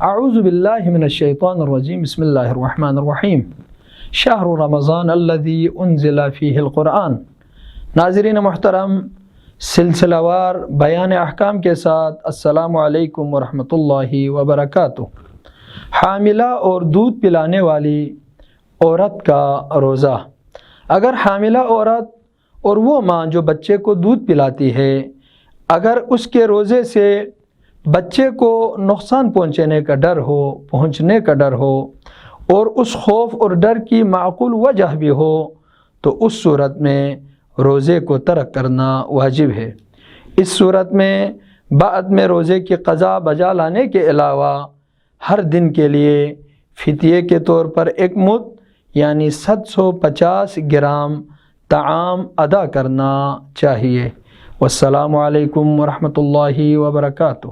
اعوذ باللہ من الشیطان الرجیم بسم اللہ الرحمن الرحیم شہر رمضان الذی انزل فیہ القرآن۔ ناظرین محترم، سلسلہ وار بیان احکام کے ساتھ السلام علیکم ورحمۃ اللہ وبرکاتہ۔ حاملہ اور دودھ پلانے والی عورت کا روزہ۔ اگر حاملہ عورت اور وہ ماں جو بچے کو دودھ پلاتی ہے، اگر اس کے روزے سے بچے کو نقصان پہنچنے کا ڈر ہو اور اس خوف اور ڈر کی معقول وجہ بھی ہو تو اس صورت میں روزے کو ترک کرنا واجب ہے۔ اس صورت میں بعد میں روزے کی قضا بجا لانے کے علاوہ ہر دن کے لیے فدیے کے طور پر ایک مد یعنی 750 گرام طعام ادا کرنا چاہیے۔ والسلام علیکم ورحمۃ اللہ وبرکاتہ۔